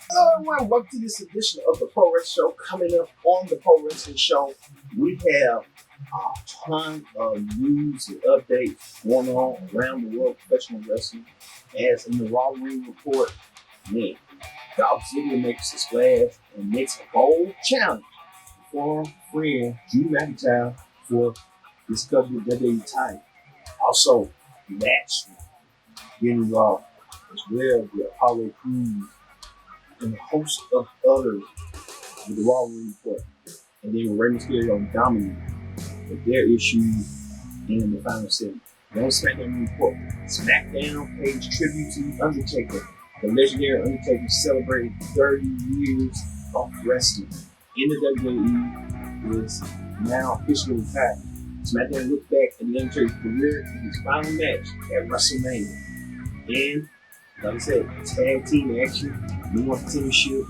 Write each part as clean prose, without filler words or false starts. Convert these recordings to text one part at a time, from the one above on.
Hello everyone, welcome to this edition of the Pro Wrestling Show. Coming up on the Pro Wrestling Show, we have a ton of news and updates going on around the world of professional wrestling. As in the Raw Ring Report, man, Dolph Ziggler makes a splash and makes a bold challenge for friend Drew McIntyre for this WWE title. Also, match getting involved as well with Apollo Crews and a host of others with the Raw Ring Report. And then Rey Mysterio and Dominic with their issues in the final segment. Then on SmackDown Report, SmackDown pays tribute to The Undertaker. The legendary Undertaker celebrated 30 years of wrestling in the WWE is now officially retired. SmackDown looked back at The Undertaker's career in his final match at WrestleMania. And, like I said, tag team action, North Championship,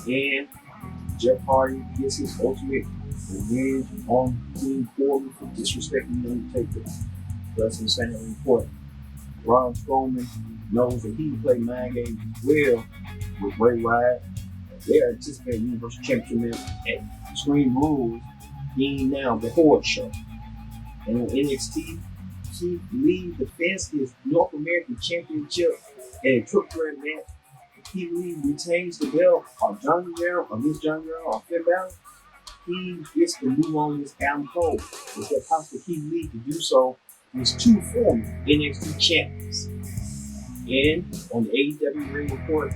and Jeff Hardy gets his ultimate revenge on King Corbin for disrespecting The Undertaker. Plus, in the SmackDown Report, Braun Strowman knows that he can play mind games as well with Bray Wyatt. They are anticipating Universal Championship match at Extreme Rules being now the Horde Show. And on NXT, Keith Lee defends his North American Championship in a triple threat match. Keith Lee retains the belt on Johnny Guerrero, or Miss Johnny Guerrero, or Finn Balor. He gets to move on with Adam Cole. Is that possible for Keith Lee to do so with two former NXT champions? And on the AEW Ring Report,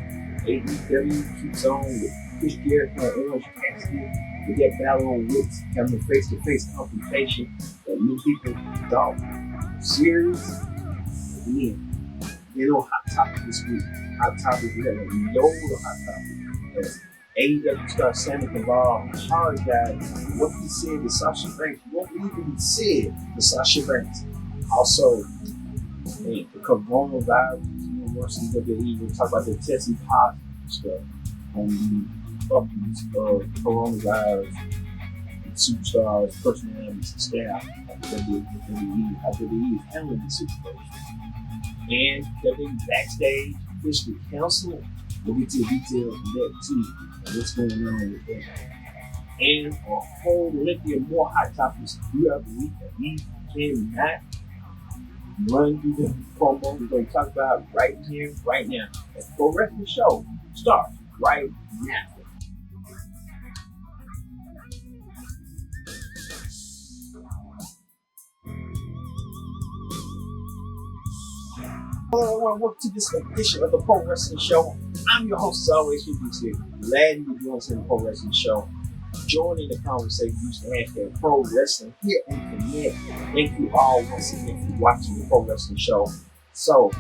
AEW keeps on with Chris Jericho and Orange Cassidy with that battle on Woods, having a face-to-face confrontation that many people thought serious. Again, then on Hot Topic this week, Hot Topic, we have a load of Hot Topic. As AEW star Sammy Guevara apologized for what he said to Sasha Banks. You won't believe what he said to Sasha Banks. Also, the coronavirus is worse than WWE. We'll talk about the testing positive stuff on the updates of coronavirus and superstars, personalities, and staff at WWE. How WWE is handling the situation. And WWE backstage officially canceled. We'll get to the details of that too, and what's going on with that. And a whole litany of more hot topics throughout the week that we cannot run through the promo. We're going to talk about right here, right now. As the Pro Wrestling Show starts right now. Hello everyone, welcome to this edition of the Pro Wrestling Show. I'm your host as always, here. Glad you joined us in the Pro Wrestling Show. Join in the conversation, use the hashtag Pro Wrestling here on Connect. Thank you all once again for watching the Pro Wrestling Show. So,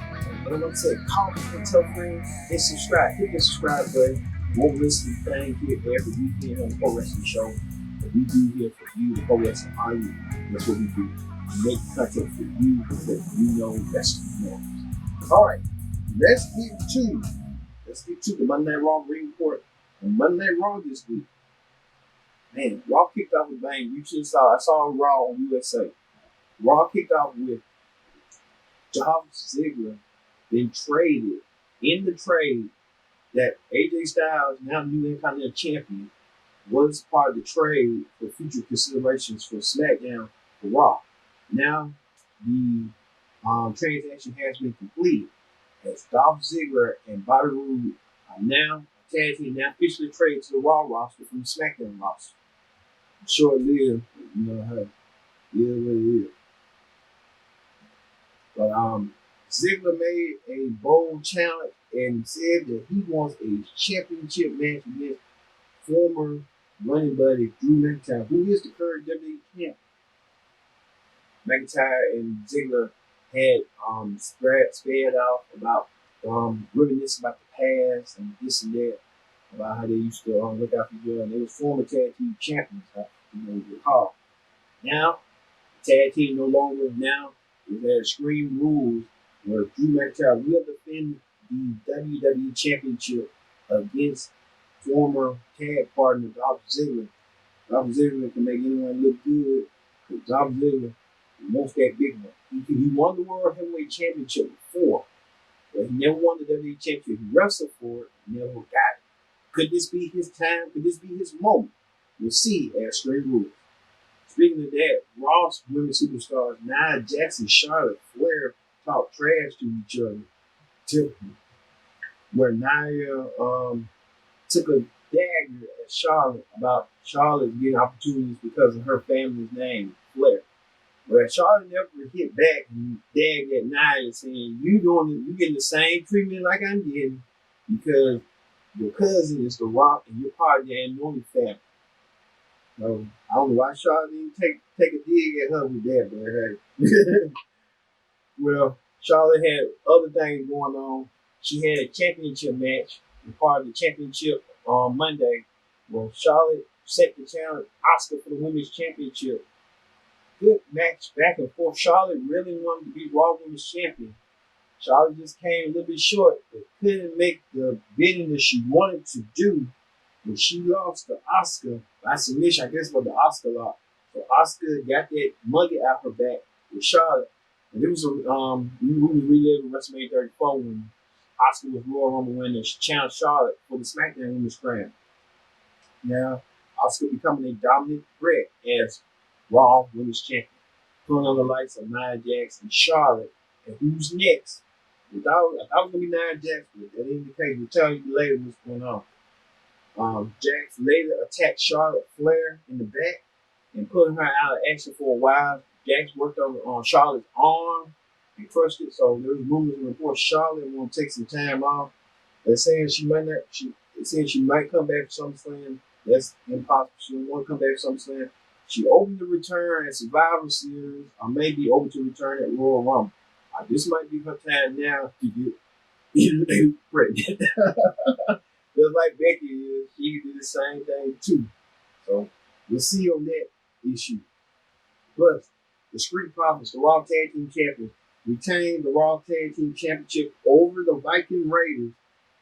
and like I said, call and tell friends and subscribe. Hit the subscribe button. Won't miss the thing here every weekend on the Pro Wrestling Show. But we do here for you, the Pro Wrestling audience. That's what we do. We make content for you that you know best matters. All right, let's get to the Monday Night Raw Ring Report. On Monday Night Raw this week, man, Raw kicked off with bang. You should saw. I saw Raw on USA. Raw kicked off with Dolph Ziggler been traded in the trade that AJ Styles, now new Intercontinental Champion, was part of the trade for future considerations for SmackDown for Raw. Now the transaction has been completed as Dolph Ziggler and Bobby Roode are now tag team, now officially traded to the Raw roster from the SmackDown roster. Short lived, you know how it is what it is. But Ziggler made a bold challenge and said that he wants a championship match against former running buddy Drew McIntyre, who is the current WWE champion. McIntyre and Ziggler had spared off about reminiscing about the past and this and that, about how they used to look out for each other. And they were former tag team champions, you recall. Now, the tag team no longer. Now, there's Extreme Rules where Drew McIntyre will defend the WWE Championship against former tag partner Dolph Ziggler. Dolph Ziggler can make anyone look good because Dolph Ziggler wants that big one. He won the World Heavyweight Championship before, but He never won the WWE Championship. He wrestled for it, never got it. Could this be his time? Could this be his moment? We'll see at Extreme Rules. Speaking of that, Raw's women superstars Nia Jax and Charlotte Flair talk trash to each other. Where Nia took a dagger at Charlotte about Charlotte getting opportunities because of her family's name, Flair. But Charlotte never hit back and dagged at Nia saying, you getting the same treatment like I'm getting because your cousin is The Rock and you're part of the Anointed family. So I don't know why Charlotte didn't take a dig at her with that, but hey. Well, Charlotte had other things going on. She had a championship match, and part of the championship on Monday. Well, Charlotte set the challenge Asuka for the women's championship. Good match, back and forth. Charlotte really wanted to be Raw Women's Champion. Charlotte just came a little bit short, but couldn't make the bidding that she wanted to do. And she lost to Asuka by submission, I guess, for the Asuka lock. So Asuka got that monkey out her back with Charlotte. And it was we reliving WrestleMania 34 when Asuka was Royal Rumble winner. She challenged Charlotte for the SmackDown Women's crown. Now, Asuka becoming a dominant threat as Raw Women's Champion, pulling on the likes of Nia Jax and Charlotte. And who's next? I thought it was going to be Nia Jax, but that ain't the case. We'll tell you later what's going on. Jax later attacked Charlotte Flair in the back and putting her out of action for a while. Jax worked on Charlotte's arm and crushed it. So there was rumors and reports Charlotte want to take some time off. They're saying she might not. She might come back to SummerSlam. That's impossible. She don't want to come back to SummerSlam. She opened to return at Survivor Series, or maybe open to return at Royal Rumble. This might be her time now to get pregnant. Just like Becky is, she can do the same thing too. So we'll see on that issue. But the Street Profits, the Raw Tag Team Champions, retained the Raw Tag Team Championship over the Viking Raiders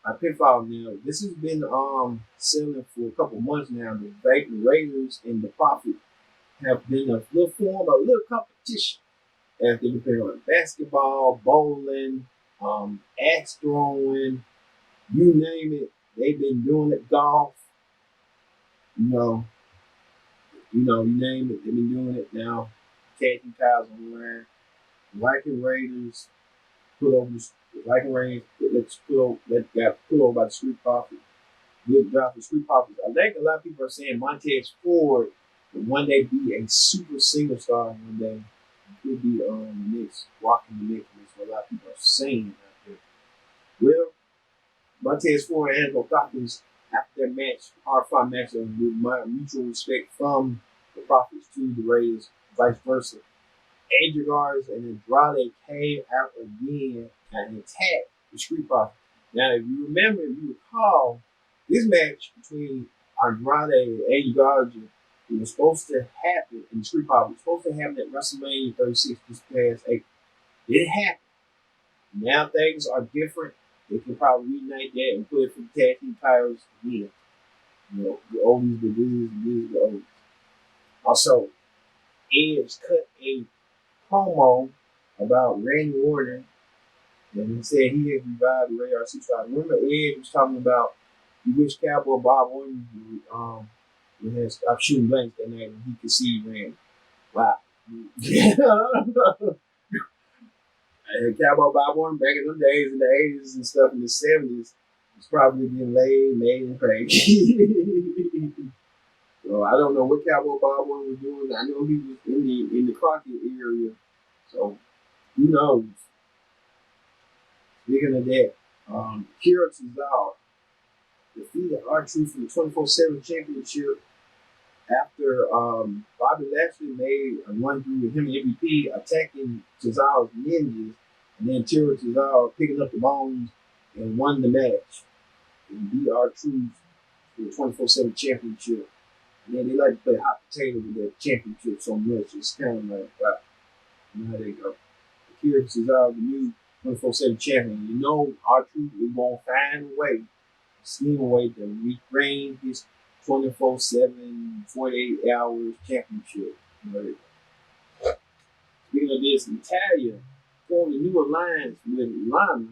by pinfall. Now, this has been selling for a couple months now. The Viking Raiders and the Profits have been a little competition as they've been on basketball, bowling, axe throwing, you name it. They've been doing it, golf, you name it. They've been doing it now. Tag team titles online. Viking Raiders put over the Viking Raiders. Got put over by the Street Profits. Good job for Street Profits. I think a lot of people are saying Montez Ford will one day be a super single star one day. He could be the next rocking the next. That's what a lot of people are saying out there. Well, Montez Ford and Angelo Dawkins, after their match, hard-fought match with mutual respect from the Profits to the Raiders, vice versa. Angel Guards and Andrade came out again and attacked the Street Profits. Now, if you recall, this match between Andrade and Angel Guards, it was supposed to happen in the Street Profits. It was supposed to happen at WrestleMania 36 this past April. It happened. Now things are different. They can probably reunite that and put it for the tag team titles again. The oldies, the goodies, the oldies. Also, Edge cut a promo about Randy Orton, and he said he had revived the Radar 65. Remember, Edge was talking about he wished Cowboy Bob Orton would stop shooting blanks that night and he could see Randy. Wow. And Cowboy Bob Orton back in them days in the 80s and stuff in the 70s was probably being laid, made, and paid. So I don't know what Cowboy Bob Orton was doing. I know he was in the Crockett area. So who knows? Speaking of that, Kira Tozawa defeated R-Truth for the 24/7 championship after Bobby Lashley made a run through with him and MVP attacking Tozawa's ninjas, and then Kira Tozawa picking up the bones and won the match and beat R-Truth for the 24/7 championship. And then they like to play hot potato with that championship so much. It's kind of like, wow, you know how they go. Kira Tozawa, the new 24/7 champion. You know R-Truth is going to find a way, scheme a way to reclaim his 24/7, 48 hours championship. Right. Speaking of this, Natalya formed a new alliance with Lana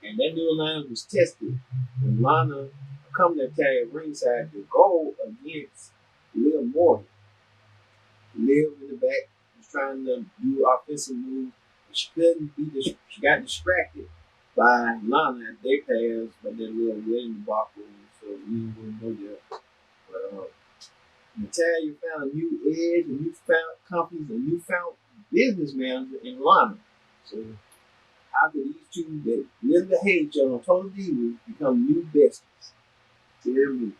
And that new line was tested. And Lana come to tag ringside to go against Liv Morgan. Liv in the back was trying to do offensive moves. She couldn't be she got distracted by Lana at their pass, but that little wedding debacle, so we wouldn't know that. But Natalia found a new edge, a new found confidence, a newfound business manager in Lana. So how could these two that live to hate each other on Total Divas become new besties? Tell me.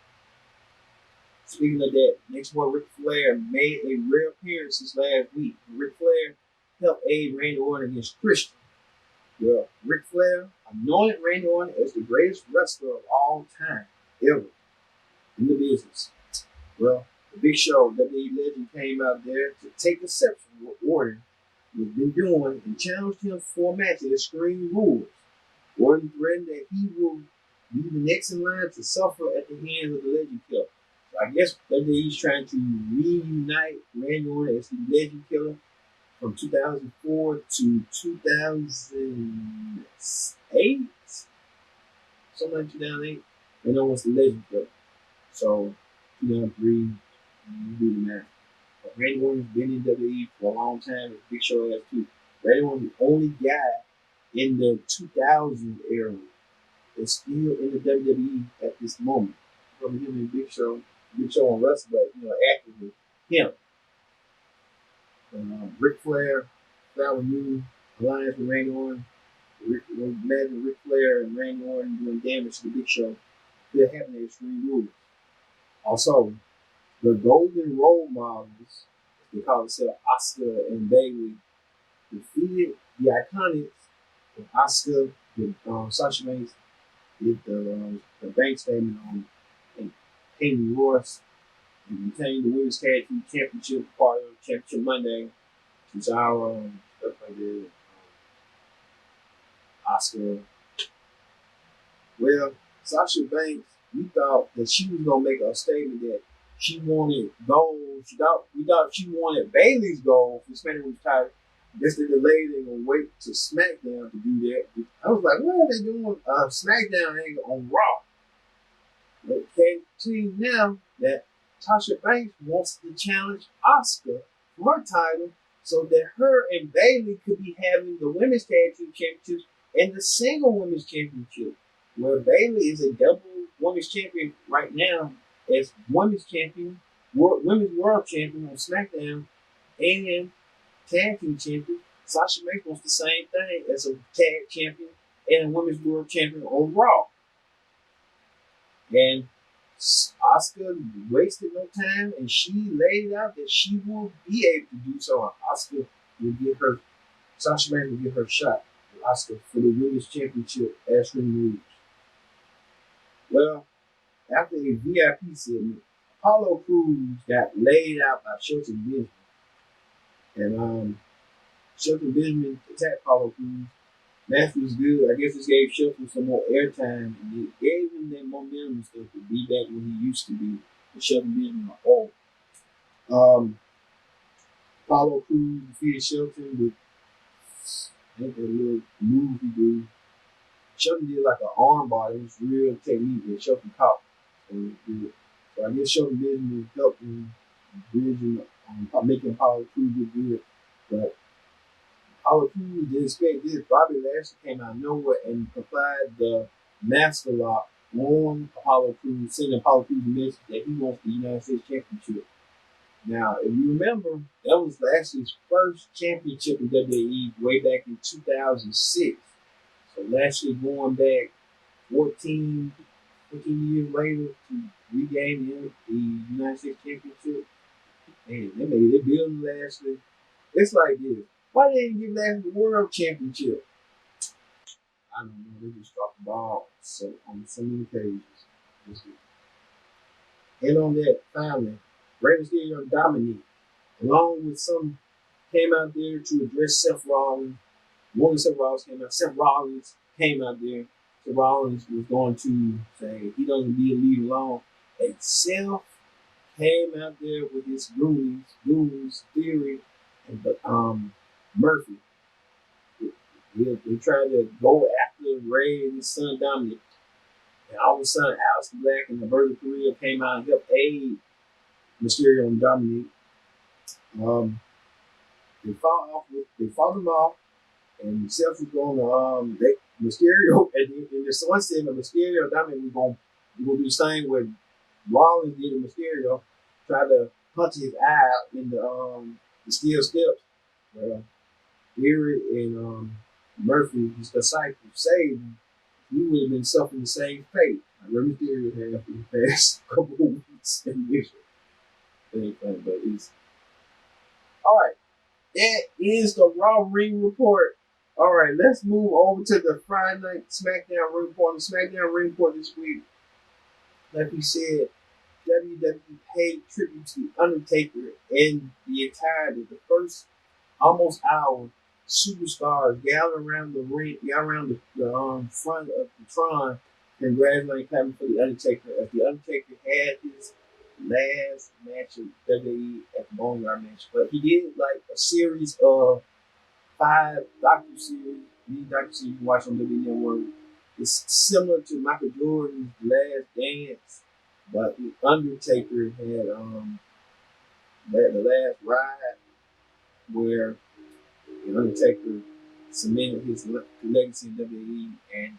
Speaking of that, next one, Ric Flair made a rare appearance this last week. Ric Flair helped aid Randy Orton against Christian. Well, Ric Flair anointed Randy Orton as the greatest wrestler of all time, ever, in the business. Well, the Big Show, WWE legend, came out there to take exception with what Orton has been doing and challenged him for a match at Extreme Rules. Orton threatened that he will be the next in line to suffer at the hands of the Legend Killer. So I guess WWE's trying to reunite Randy Orton as the Legend Killer from 2004 to 2008, something like 2008. And then was the Legend Killer. So 2003, you do the math. But Randy Orton's been in WWE for a long time. Big Show has too. Randy Orton's the only guy in the 2000 era that's still in the WWE at this moment. From him and Big Show on wrestling, but actively him. Ric Flair, that was new alliance with Randy Orton. Imagine Ric Flair and Randy Orton doing damage to the Big Show. They're having their Extreme Rules. Also, the Golden Role Models, they call themselves Asuka and Bayley, defeated the Iconics with Asuka with Sasha Banks did the bank statement on Hayden Royce and retained the Women's Tag Team Championship part of Championship Monday. Cesaro and stuff like that. Asuka. Well, Sasha Banks, we thought that she was gonna make a statement that she wanted gold. We thought she wanted Bayley's gold for SmackDown Women's title. Guess they delayed and gonna wait to SmackDown to do that. I was like, what are they doing? SmackDown angle on Raw. But it came to you now that Sasha Banks wants to challenge Asuka for her title so that her and Bayley could be having the Women's Tag Team Championships and the Single Women's Championship, where Bayley is a double Women's Champion right now as Women's Champion, Women's World Champion on SmackDown, and Tag Team Champion. Sasha Banks wants the same thing as a Tag Champion and a Women's World Champion on Raw. And Asuka wasted no time, and she laid out that she will be able to do so. Asuka will get her, Sasha Banks will get her shot with Asuka for the Women's Championship as removed. Well, after a VIP segment, Apollo Crews got laid out by Shelton Benjamin. And Shelton Benjamin attacked Apollo Crews. Match was good. I guess this gave Shelton some more airtime, and it gave him that momentum and stuff to be back when he used to be. The Shelton Benjamin Apollo Crews defeated Shelton with I think that little move he did. Shelton did like an arm bar. It was real technique that Shelton caught. So I guess Shelton Benjamin helped him bridging, making Apollo Crews look good. But Apollo Crews didn't expect this. Bobby Lashley came out of nowhere and applied the master lock on Apollo Crews, sending Apollo Crews a message that he wants the United States Championship. Now, if you remember, that was Lashley's first championship in WWE way back in 2006. So Lashley going back 14 years later to regain the United States Championship. Man, they made it building Lashley. It's like this. Why they didn't give Lashley the World Championship? I don't know. They just dropped the ball on so many pages. And on that, finally, Rey Mysterio and Dominic, along with some, came out there to address Seth Rollins. One of Seth Rollins came out. Seth Rollins came out there. Seth Rollins was going to say he doesn't be a lead alone. And Seth came out there with his goons, Theory, and Murphy. They tried to go after Ray and his son Dominic. And all of a sudden, Aleister Black and Roberto Carrillo came out and helped aid Mysterio and Dominic. Um, they fought them off, and Seth was going to Mysterio and the one said that Mysterio and Dominic was going to do the same with Rollins did to Mysterio, try to punch his eye out in the steel steps. Well, Theory and Murphy, his disciple, saved him. He would have been suffering the same fate. I remember Theory had for the past couple of weeks in Michigan. But it's all right. That is the Raw Ring Report. All right, let's move over to the Friday Night SmackDown Ring Report. The SmackDown Ring Report this week, like we said, WWE paid tribute to The Undertaker and the entirety, the first almost hour. Superstars gather around the ring, gather around the front of the Tron, congratulating, clapping for The Undertaker as The Undertaker had his last match of WWE at the Boneyard match. But he did like a series of 5 docu-series, these docu-series you watch on WWE Network. It's similar to Michael Jordan's Last Dance, but The Undertaker had the last ride where The Undertaker cemented his legacy in WWE, and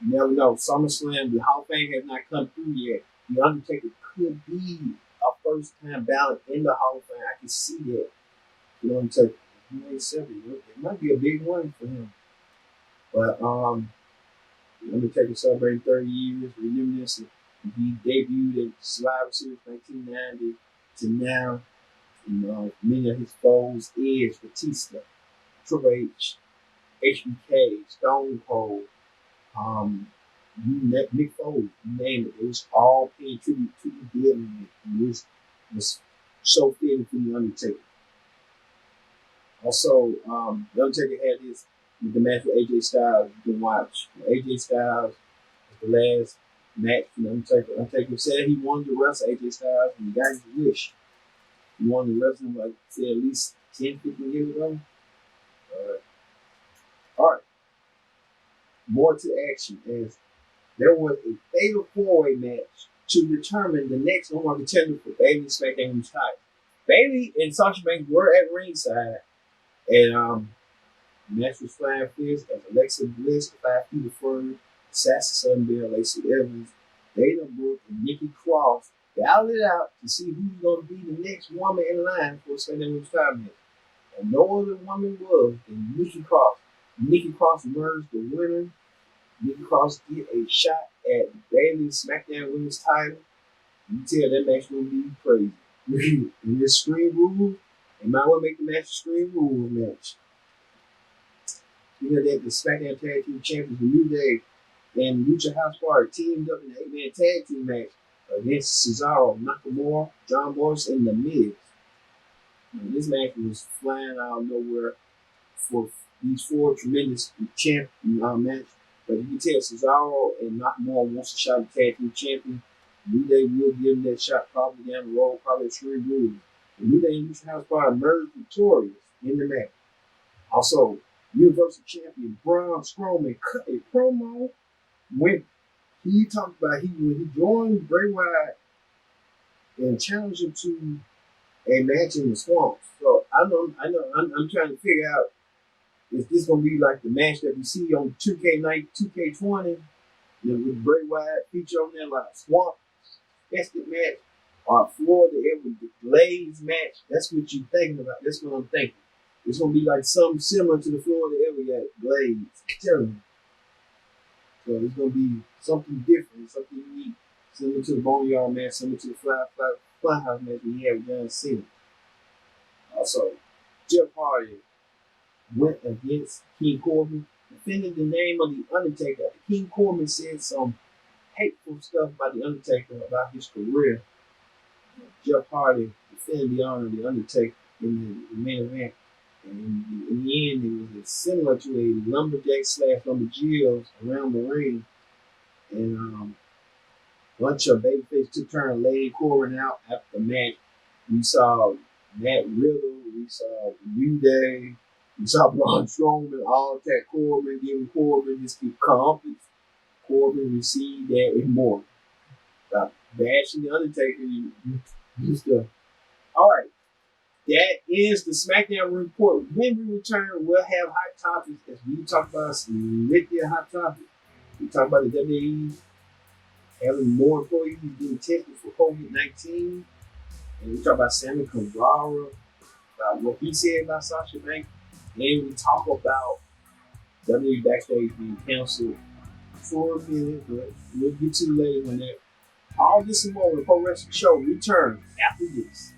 you never know. SummerSlam, the Hall of Fame has not come through yet. The Undertaker could be a first-time ballot in the Hall of Fame. I can see that. The Undertaker, he made 70. It might be a big one for him. But The Undertaker celebrating 30 years, reminiscing. He debuted in Survivor Series 1990 to now. Many of his foes: Edge, Batista, Triple H, HBK, Stone Cold, Mick Foley, you name it. It was all paying tribute to the dead man. It was so fitting for The Undertaker. Also, The Undertaker had the match with AJ Styles. You can watch AJ Styles was the last match for The Undertaker. Undertaker said he wanted to wrestle AJ Styles, and he got his wish. He wanted to wrestle him, like say, at least 10, 15 years ago. All right. More to action as there was a fatal 4-way match to determine the next number one contender for Bayley's SmackDown Women's title. Bayley and Sasha Banks were at ringside, and the match was flying fierce as Alexa Bliss, the 5 Feet Fern, Sassy Sunbell, Lacey Evans, Dana Brooke, and Nikki Cross battled it out to see who's going to be the next woman in line for a SmackDown Women's title match. And no other woman was than Nikki Cross. Nikki Cross emerged the winner. Nikki Cross get a shot at Bayley's SmackDown Women's title. You tell that match gonna be crazy. And this Scream Rules, they might well make the match a Scream Rules match. You know that the SmackDown Tag Team Champions, the New Day, and Lucha House Party teamed up in the 8-man tag team match against Cesaro, Nakamura, John Morrison, and The Miz. And this match was flying out of nowhere for these 4 tremendous matches. But you can tell Cesaro and Nakamura wants a shot at tag team champion. New Day will give him that shot probably down the road, probably a Scream Rules. And New Day and Lucha House Party emerged victorious in the match. Also, Universal Champion Braun Strowman cut a promo when he talked about when he joined Bray Wyatt and challenged him to a match in the swamp. So I'm trying to figure out, is this gonna be like the match that we see on 2K20 with Bray Wyatt feature on there, like a swamp festive match, or Florida Ever Glaze match? That's what you're thinking about. That's what I'm thinking. It's gonna be like something similar to the Florida Ever Glaze. I'm telling you. So it's gonna be something different, something unique, similar to the Boneyard match, similar to the Flyhouse match we had with John Cena. Also, Jeff Hardy went against King Corbin, defending the name of The Undertaker. King Corbin said some hateful stuff about The Undertaker, about his career. Jeff Hardy defended the honor of The Undertaker in the main event. And in the end, it was similar to a lumberjack / lumberjills around the ring. And a bunch of babyface took turn laying Corbin out after the match. We saw Matt Riddle, we saw New Day, You saw Braun Strowman all attack Corbin, giving Corbin just keep confidence. Corbin received that and more. Bashing the Undertaker, you stuff. All right, that is the SmackDown report. When we return, we'll have hot topics as we talk about some lengthy hot topics. We talk about the WWE having more employees being tested for COVID-19, and we talk about Sammy Guevara, about what he said about Sasha Banks, and we talk about WWE Backstage being canceled for a minute, but we'll get to it later when that. All this and more with the Pro Wrestling Show returns after this.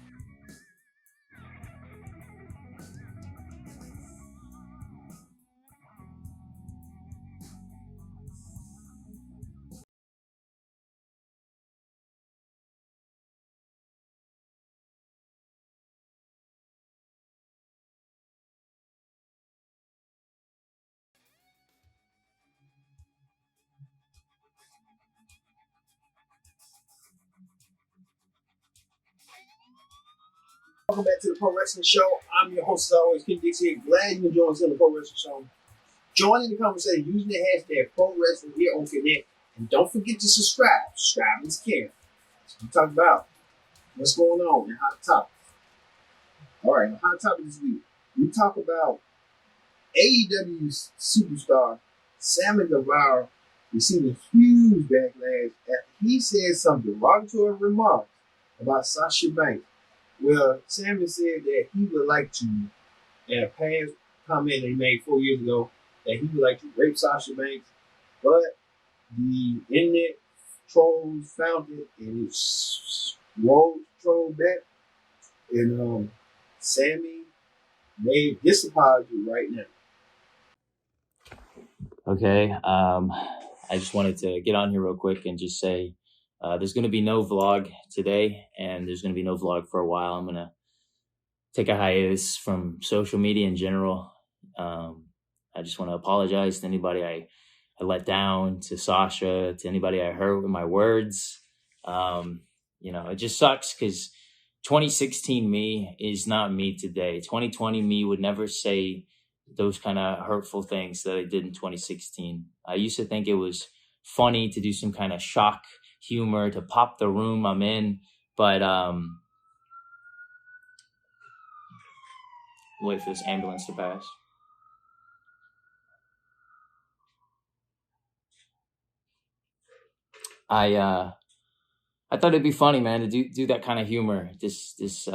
Welcome back to the Pro Wrestling Show. I'm your host, as always, Ken Dixie. Glad you joined us on the Pro Wrestling Show. Join in the conversation using the hashtag Pro Wrestling here on Connect. And don't forget to subscribe. Subscribe is care. We talk about what's going on in Hot Topics. All right, Hot Topic this week. We talk about AEW's superstar, Sammy Guevara, receiving huge backlash after he said some derogatory remarks about Sasha Banks. Well, Sammy said that he would like to, in a past comment he made 4 years ago, that he would like to rape Sasha Banks, but the internet trolls found it and it trolled back. And Sammy made this apology right now. Okay, I just wanted to get on here real quick and just say there's going to be no vlog today, and there's going to be no vlog for a while. I'm going to take a hiatus from social media in general. I just want to apologize to anybody I let down, to Sasha, to anybody I hurt with my words. It just sucks because 2016 me is not me today. 2020 me would never say those kind of hurtful things that I did in 2016. I used to think it was funny to do some kind of shock humor to pop the room I'm in, but wait for this ambulance to pass. I thought it'd be funny, man, to do that kind of humor, this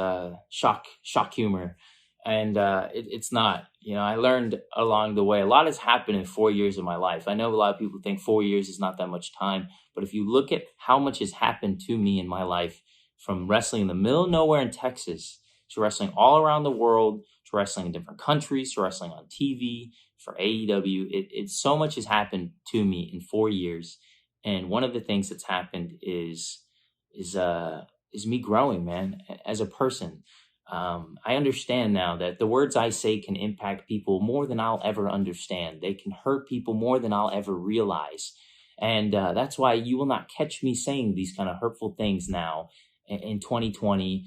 shock humor, and it's not. I learned along the way. A lot has happened in 4 years of my life. I know a lot of people think 4 years is not that much time, but if you look at how much has happened to me in my life, from wrestling in the middle of nowhere in Texas to wrestling all around the world, to wrestling in different countries, to wrestling on TV for AEW, it's so much has happened to me in 4 years, and one of the things that's happened is me growing, man, as a person. I understand now that the words I say can impact people more than I'll ever understand. They can hurt people more than I'll ever realize. And that's why you will not catch me saying these kind of hurtful things now in 2020.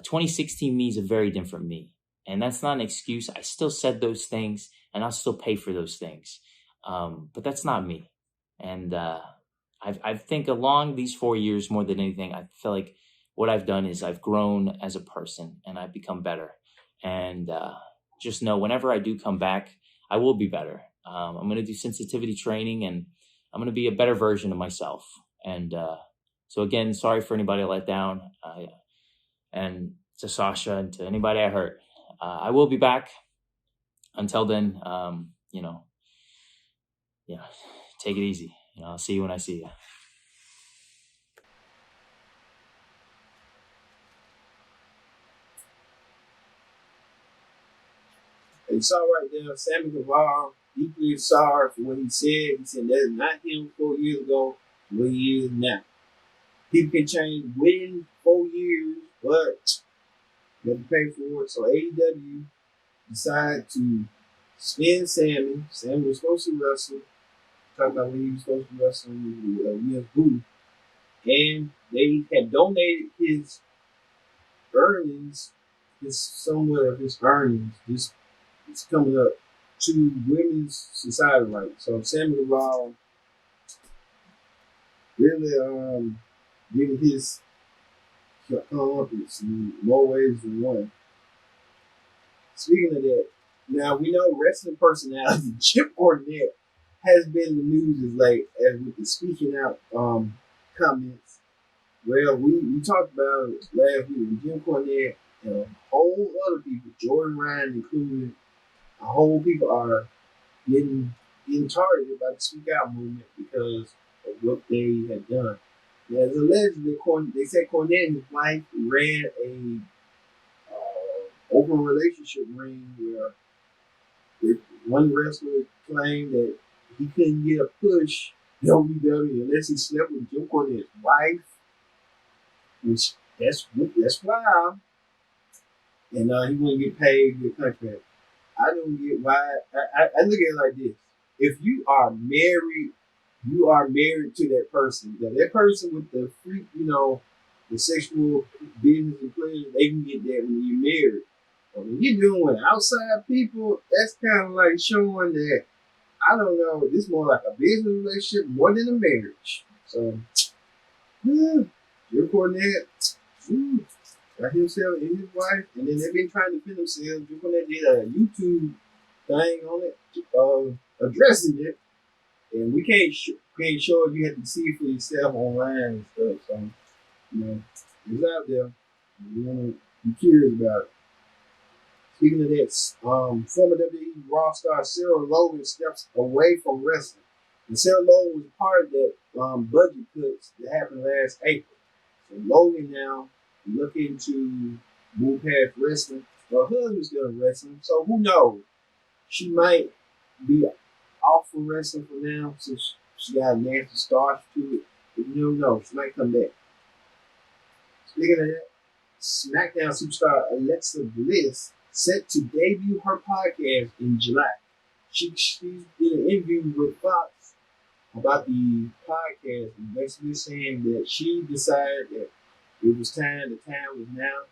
2016 me is a very different me. And that's not an excuse. I still said those things and I'll still pay for those things. But that's not me. And I think along these 4 years, more than anything, I feel like what I've done is I've grown as a person and I've become better. And just know whenever I do come back, I will be better. I'm going to do sensitivity training and I'm going to be a better version of myself. And so again, sorry for anybody I let down, and to Sasha and to anybody I hurt. I will be back. Until then, take it easy. I'll see you when I see you. And you saw right there, Sammy Guevara, deeply sorry for what he said. He said that is not him 4 years ago, what he is now. People can change within 4 years, but you have to pay for it. So AEW decided to spin Sammy. Sammy was supposed to wrestle. Talk about when he was supposed to wrestle with Booth. And they had donated his earnings, somewhat of his earnings, just is coming up to women's society rights. So Samuel Law really giving his comeuppance in more ways than one. Speaking of that, now we know wrestling personality Chip Cornette has been in the news as late as with the speaking out comments. Well, we talked about it last week with Jim Cornette and a whole other people, Jordan Ryan included, a whole people are getting targeted by the Speak Out movement because of what they had done. Now, as allegedly, they said Cornette and his wife ran a open relationship ring where one wrestler claimed that he couldn't get a push WWE unless he slept with Jim Cornette's wife, which that's wild, and he wouldn't get paid the contract. I don't get why. I look at it like this: if you are married to that person. That person with the freak, the sexual business and pleasure, they can get that when you're married. But when you're doing with outside people, that's kind of like showing that, I don't know, this is more like a business relationship more than a marriage. So, Jim Cornette got himself and his wife, and then they've been trying to defend themselves. Jim Cornette did a YouTube thing on it, addressing it. And we can't show it. You have to see it for yourself online and stuff. So, it's out there. You want to be curious about it. Speaking of that, former WWERAW star Sarah Logan steps away from wrestling. And Sarah Logan was part of that budget cuts that happened last April. So Logan now looking to move past wrestling. Her husband's still wrestling, so who knows? She might be off from wrestling for now since she got a nasty start to it. But you don't know, she might come back. Speaking of that, SmackDown superstar Alexa Bliss set to debut her podcast in July. She did an interview with Fox about the podcast and basically saying that she decided that it was time, the time was now.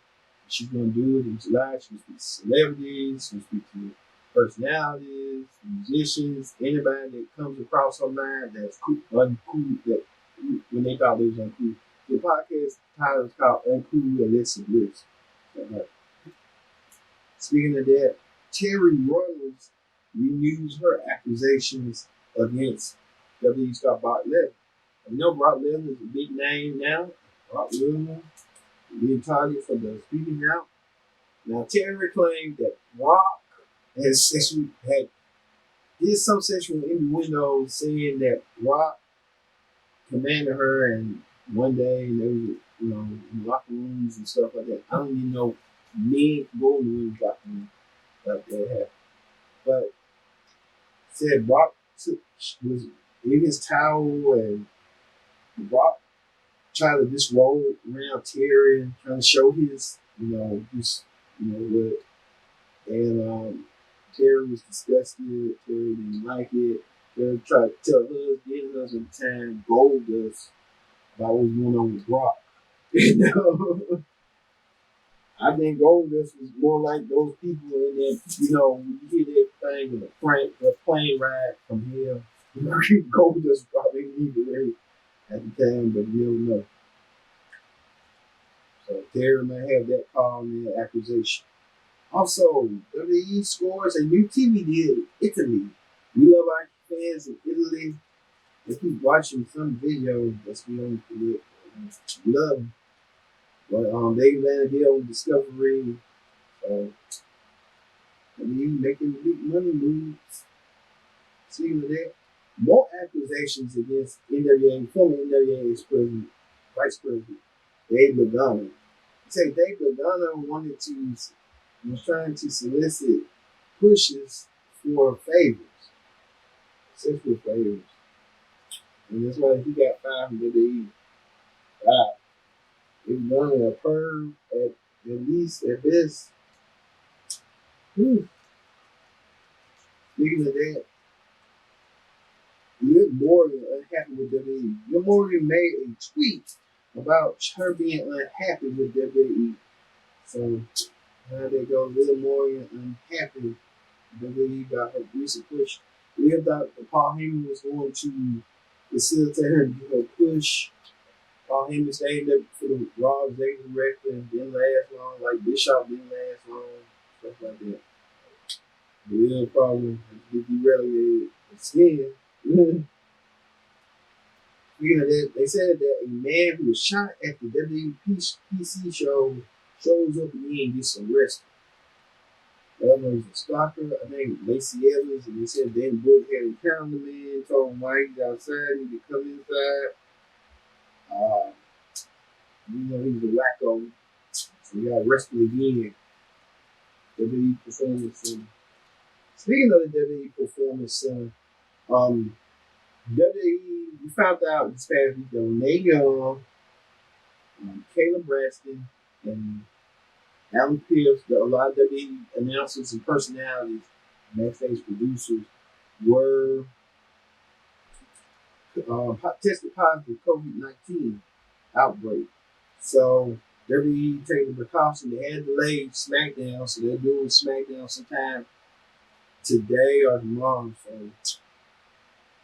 She's going to do it in July. She's going to speak to celebrities, she's going to speak to personalities, musicians, anybody that comes across her mind that's uncool, that when they thought it was uncool. The podcast title is called Uncool Alexa Bliss. Speaking of that, Terry Runnels renews her accusations against WWE star Brock Lesnar. You know Brock Lesnar is a big name now. Brock Lesnar being targeted for the speaking out. Now Terry claimed that Brock did some sexual innuendo, saying that Brock commanded her, and one day they was, in locker rooms and stuff like that. I don't even know men go in the rooms locker rooms like that happened. But said Brock was in his towel, and Brock tried to just roll around Terry, trying to show his, what. And Terry was disgusted. Terry didn't like it. Terry tried to tell his husband at the time, Goldust, about what was going on with Brock. I think Goldust was more like those people in there, when you hear that thing with the plane ride from here, Goldust probably needed it at the time, but you don't know. So Terry might have that call in their accusation. Also, WWE scores a new TV deal in Italy. We love our fans in Italy. They keep watching some videos that's beyond it. We love them. But they landed a deal with Discovery. So WWE making big money moves. Speaking of that, more accusations against former NWA Vice President Dave Lagana. They say Dave Lagana was trying to solicit pushes for favors, sexual favors. And that's why he got fired from WWE. Wow. He was running a perv at least at best. Speaking of that, Liv Morgan unhappy with WWE. Liv Morgan made a tweet about her being unhappy with WWE. So now they go, Liv Morgan unhappy WWE got her recent push. We thought that Paul Heyman was going to facilitate her to get her push. Paul Heyman stayed up for the Raw executive director and didn't last long. Like Bischoff didn't last long. Stuff like that. The real problem is get relegated skin. Speaking of that, they said that a man who was shot at the WWPC show shows up again and gets arrested. The other was a stalker, I think Lacey Evans, and they said Dan Brooke had encountered the man, told him why he's outside, he could come inside. You know, he was a wacko, so he got arrested again. WWE Performance Center. Speaking of the WWE Performance Center, WWE, we found out this past week that Renee Young, Caleb Braxton, and Alan Pierce, a lot of WWE announcers and personalities, backstage producers, were tested positive for COVID-19 outbreak. So WWE taking precaution. They had delayed SmackDown, so they're doing SmackDown sometime today or tomorrow. So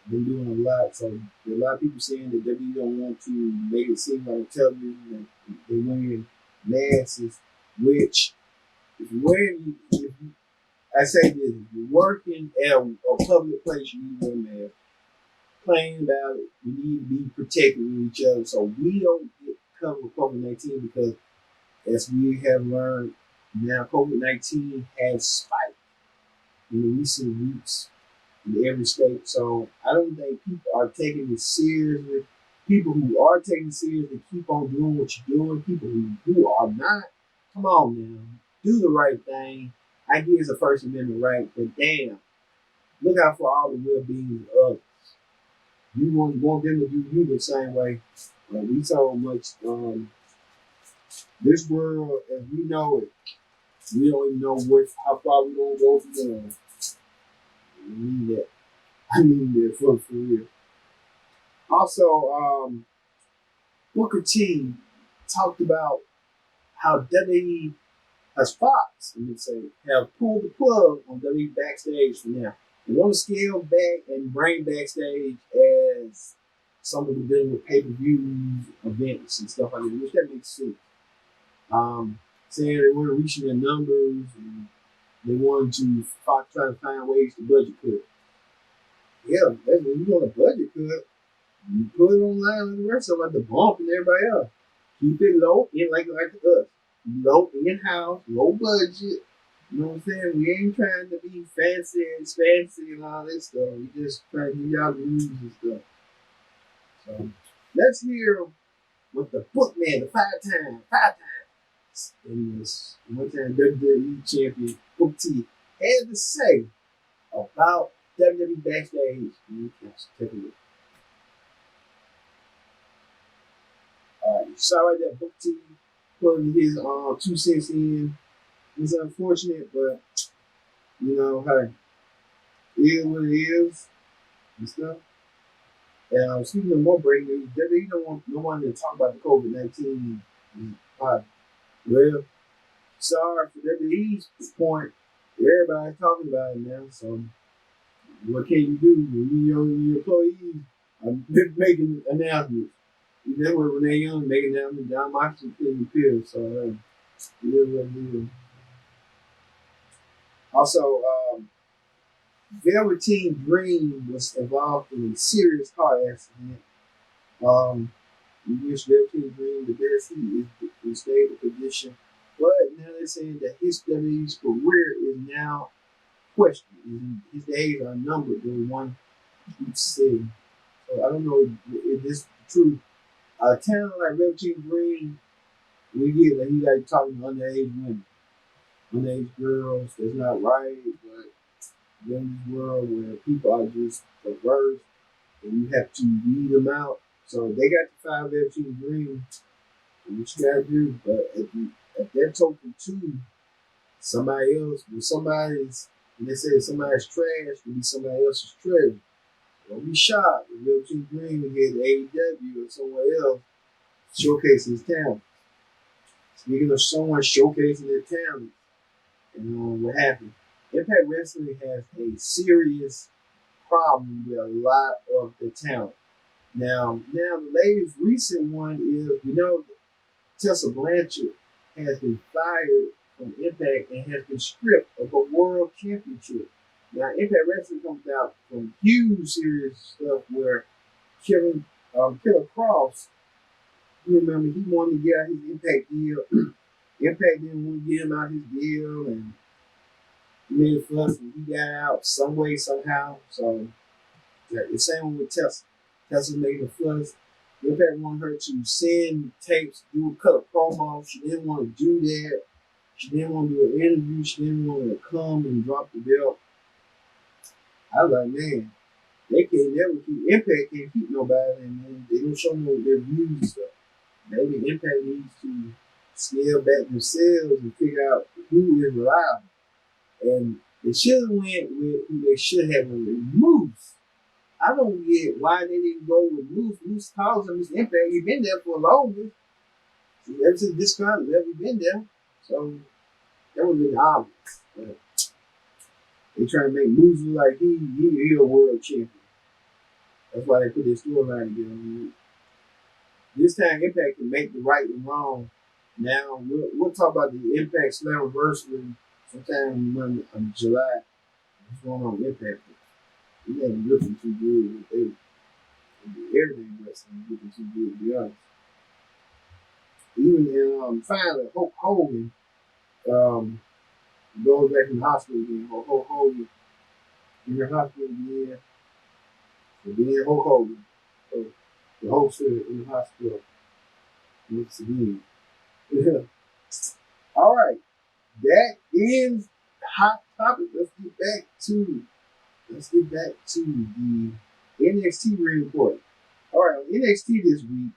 they're doing a lot. So there are a lot of people saying that WWE don't want to make it seem like television that they're wearing masks, which if I say this, if you're working at a public place, you need to wear a mask. Playing about it, we need to be protected with each other so we don't get covered with COVID-19 because as we have learned, now COVID-19 has spiked in the recent weeks in every state. So I don't think people are taking it seriously. People who are taking it seriously keep on doing what you're doing. People who are not, come on now, do the right thing. I get it's a First Amendment right, but damn, look out for all the well-being of others. You want them to do you the same way. We so much this world as we know it, we don't even know how far we're gonna go from there. I mean that. I mean that for real. Also, Booker T talked about how WWE as Fox, let me say, have pulled the plug on WWE Backstage for now. They want to scale back and bring Backstage as something we're dealing with pay-per-views, events, and stuff like that, which that makes sense. Saying they weren't reaching their numbers and they wanted to Fox try to find ways to budget cut. Yeah, that's when you want a budget cut. You put it online with the rest of them, like the bump and everybody else. Keep it low in like us. Low in-house, low budget. You know what I'm saying? We ain't trying to be fancy and all this stuff. We just trying to give y'all the news and stuff. So let's hear what the bookman, the five times, in this one-time WWE champion Book T had to say about WWE Backstage. Take a look. All right, you saw right there, Book T putting his 2 cents in. It's unfortunate, but you know, hey, it is what it is and stuff. And speaking of more breaking news, WWE don't want no one to talk about the COVID-19. Well, sorry for WWE's point. Everybody's talking about it now. So what can you do when your employees are making announcements? You know what Renee Young making announcements, John Moxley couldn't appeal. So it is what it is. Also, Velveteen Dream was involved in a serious car accident. We wish Velveteen Dream the best. He is in stable condition. But now they're saying that his WWE's career is now questioned. His days are numbered, the one keeps saying. So I don't know if this is the truth. A talent like Velveteen Dream, we get that he like talking to underage women, underage girls. That's not right, but in this world where people are just perverse and you have to weed them out. So they got to find Velveteen Dream, what you gotta do. But at that token too, somebody else, when somebody's, and they say somebody's trash will be somebody else's treasure. Don't be shocked if Velveteen Dream will get AEW or somewhere else showcasing his talent. Speaking of someone showcasing their talent, and what happened? Impact Wrestling has a serious problem with a lot of the talent. Now the latest recent one is Tessa Blanchard has been fired from Impact and has been stripped of a world championship. Now Impact Wrestling comes out from huge serious stuff where Killer Cross, you remember he wanted to get out his Impact deal. Impact didn't want to get him out his deal, and he made a fuss, and he got out some way somehow. So the same with Tessa. Tessa made a fuss. Impact wanted her to send tapes, cut a promo. She didn't want to do that. She didn't want to do an interview. She didn't want to come and drop the belt. I was like, man, they can't never keep Impact can't keep nobody, and man, they don't show no their views and stuff. Maybe Impact needs to scale back themselves and figure out who is reliable. And they should have went with who they should have went with, Moose. I don't get why they didn't go with Moose. Moose calls him his Impact. He's been there for longer. Ever since this kind of he's been there. So that would have been obvious. But they trying to make Moose look like he a world champion. That's why they put this storyline together. This time Impact can make the right and wrong. Now we'll talk about the Impact Slammiversary sometime in July. What's going on with Impact? We ain't looking too good. Everything wrestling looking too good, to be honest. Even in finally Hulk Hogan goes back in the hospital again. Hulk Hogan in the hospital again. Again, Hulk Hogan. So the Hulk said in the hospital once again. Yeah. All right. That ends hot topic. Let's get back to the NXT report. All right, on NXT this week,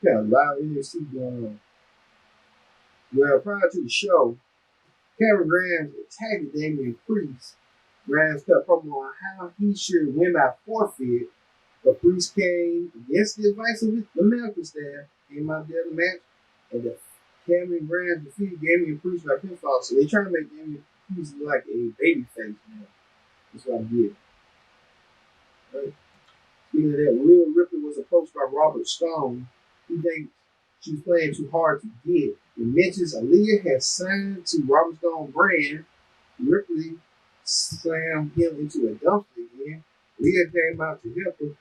got a lot of NXT going on. Well, prior to the show, Cameron Grimes attacked Damian Priest. Grimes cut promo on how he should win by forfeit, but Priest came against the advice of the medical staff, came out there to match, and the Cameron Grimes defeated Damian Priest by pinfall. So they're trying to make Damian Priest look like a baby face now. That's what I did. Right? Speaking of that, Rhea Ripley was approached by Robert Stone. He thinks she was playing too hard to get. It mentions Aaliyah has signed to Robert Stone brand. Ripley slammed him into a dumpster again. Leah came out to help her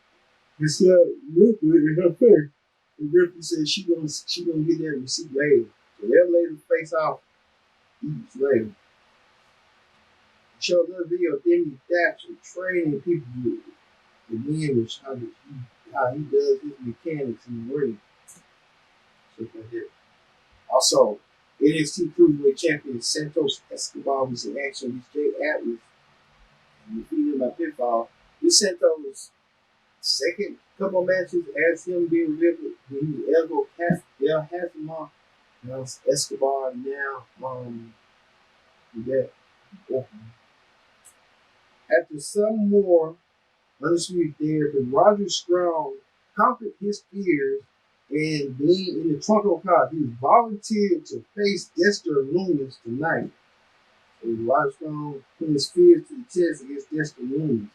and said Ripley in her face. And Ripley said she gonna get that receipt later. So they'll later face off each later. Showed another video of Demi Thatcher training people again, which how he does his mechanics in the ring. Stuff like that. Also, NXT Cruiserweight Champion Santos Escobar was in action against Jay Atlas and defeated him by pinfall. This Santos' second couple matches as him being revealed when he elbowed El Hasimov. Now Escobar now that. After some more undisputed therapy, Roger Strong conquered his fears and being in the trunk of a car, he volunteered to face Dexter Lumis tonight. So Roger Strong put his fears to the test against Dexter Lumis.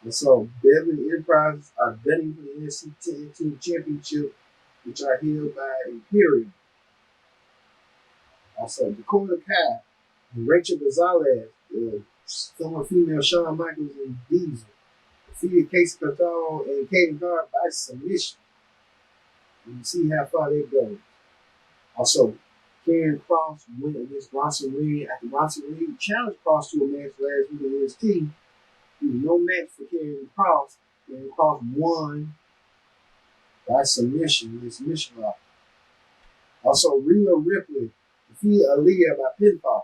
And so Beverly Enterprises are gunning for the NXT Tag Team Championship, which are held by Imperium. Also, Dakota Kai and Rachel Gonzalez, former female Shawn Michaels and Diesel, defeated Casey Catal and Kaden Hart by submission. You can see how far they go. Also, Karen Cross went against Bronson Reed after Bronson Reed challenged Cross to a match last week in NXT. There was no match for Karen Cross. Karen Cross won by submission in submission round. Also, Rhea Ripley defeated Aaliyah by pinfall.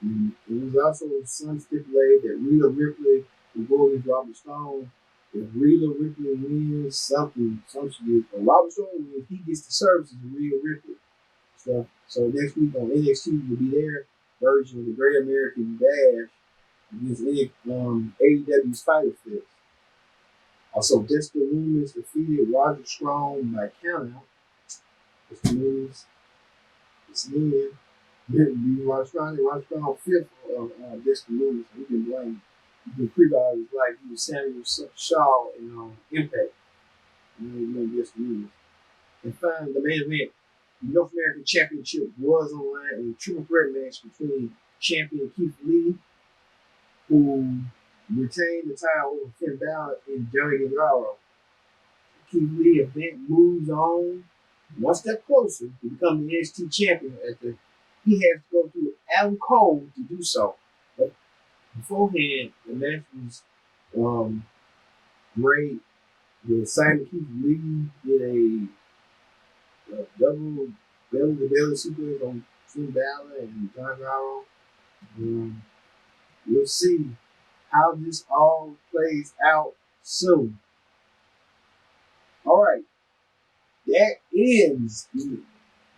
And it was also some stipulated that Rhea Ripley will go against Robert Stone. If Rhea Ripley wins something is, but Robert Stone wins, he gets the services of Rhea Ripley. So next week on NXT will be their version of the Great American Bash against AEW's Fighter Fest. Also, Dexter Lumis defeated Roger Strong by countout. Dexter Lumis It's in. You watch around fifth of Dexter Lewis. He can blame. You can pre-dog his life. He was Samuel Shaw in Impact. And then Dexter Lewis. And finally, the main event, the North American Championship was on the line in a triple threat match between champion Keith Lee, who retained the title over Finn Balor and WWERAW. Keith Lee event moves on one step closer to become the NXT champion after he has to go through Adam Cole to do so. But beforehand, the match was great. The Simon Keith Lee did a double belly-to-belly suplex on Finn Balor and John Garro. We'll see how this all plays out soon. All right, that ends the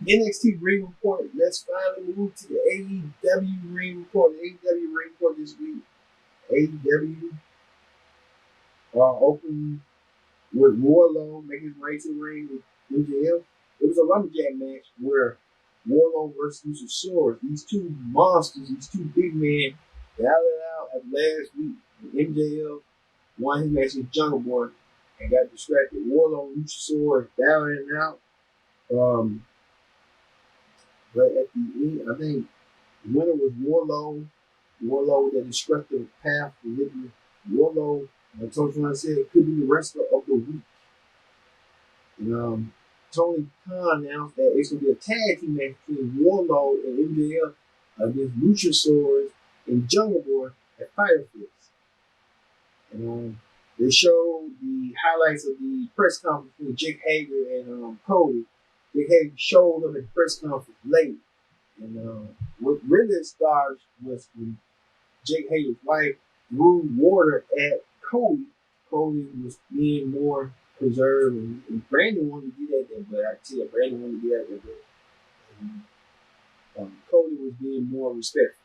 NXT Ring Report. Let's finally move to the AEW Ring Report. The AEW Ring Report this week. AEW opened with Wardlow making his way to the ring with MJF. It was a lumberjack match where Wardlow versus Luchasaurus, these two monsters, these two big men, battled it out at last week. MJF won his match with Jungle Boy and got distracted. Wardlow and Luchasaurus battling it out. But at the end, I think the winner was Wardlow. Wardlow with a destructive path for victory. Wardlow, like Tony Khan said, could be the wrestler of the week. And Tony Khan announced that it's going to be a tag team match between Wardlow and MJF against Luchasaurus and Jungle Boy at Firefest. And they showed the highlights of the press conference between Jake Hager and Cody. Jake Hager showed up at the press conference late. And what really started was when Jake Hager's wife threw water at Cody. Cody was being more preserved, and Brandon wanted to get at that, but I tell you, Brandon wanted to get at that, but Cody was being more respectful.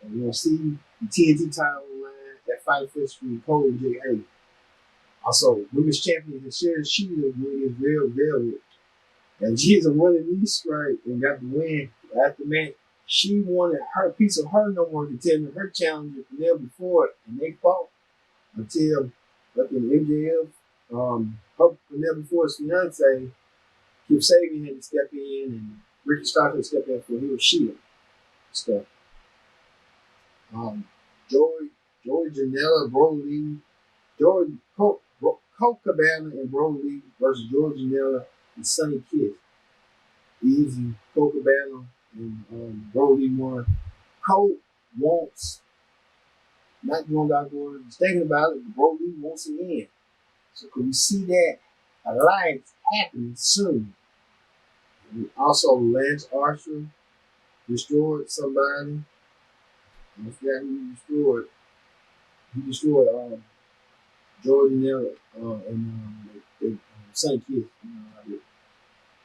And you're going to see the TNT title line at Fight Fest between Cody and Jake Hager. Also, women's champion has shared Sheeta with his real velvet. And she's a running knee strike and got the win. After the match, she wanted her piece of her number one contender, her challenger, Penelope Ford, and they fought until MJF, her Penelope Ford's fiance, Kip Sabian had to step in, and Ricky Starks had to step in for Hiroshima stuff. Joey Janela, Brody Lee, Colt Cabana and Brody Lee versus Joey Janela and Sonny Kiss. Easy, Colt Cabana and Brody Lee won. Colt wants, not going down going, he's thinking about it, but Brody Lee wants it in. So could we see that alliance happening soon? And also, Lance Archer destroyed somebody. I forgot who he destroyed. He destroyed Jordan Miller and Sonny Kiss.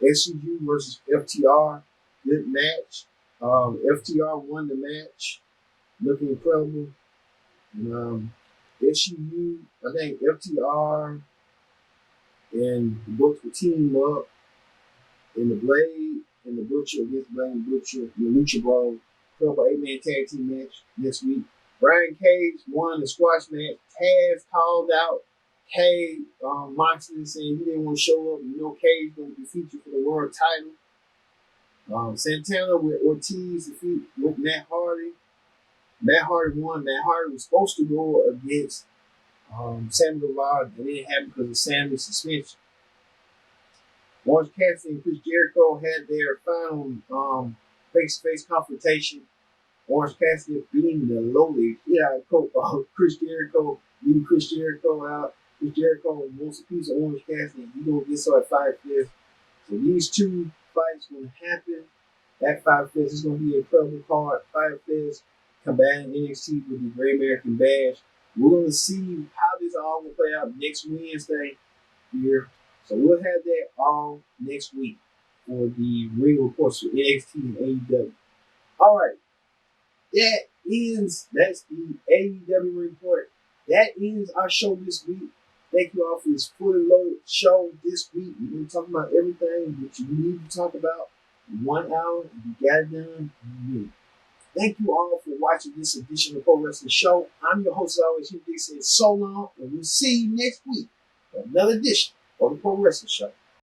SCU versus FTR, good match. FTR won the match, looking incredible. And SCU, I think FTR and the Books will team up in the Blade and the Butcher against Blade and Butcher in the Lucha Bros. 8-man tag team match this week. Brian Cage won the squash match. Taz called out Cage, Moxley, saying he didn't want to show up. You know, Cage going to be featured for the world title. Santana with Ortiz defeat with Matt Hardy. Matt Hardy won. Matt Hardy was supposed to go against Sammy Guevara, and it didn't happen because of Sammy's suspension. Orange Cassidy and Chris Jericho had their final face-to-face confrontation. Orange Cassidy beating the lowly Chris Jericho, beating Chris Jericho out. Chris Jericho wants a piece of Orange Cassidy, and he's going to get so at Fight Fest. So these two fights going to happen at Fight Fest. It's going to be an incredible card. Fight Fest combining NXT with the Great American Bash. We're going to see how this all will play out next Wednesday here. So we'll have that all next week for the ring reports for NXT and AEW. All right. That's the AEW report. That ends our show this week. Thank you all for this fully loaded show this week. We're going to talk about everything that you need to talk about 1 hour, you got it done. Thank you all for watching this edition of the Pro Wrestling Show. I'm your host, as always, Hugh Dixon. So long, and we'll see you next week for another edition of the Pro Wrestling Show.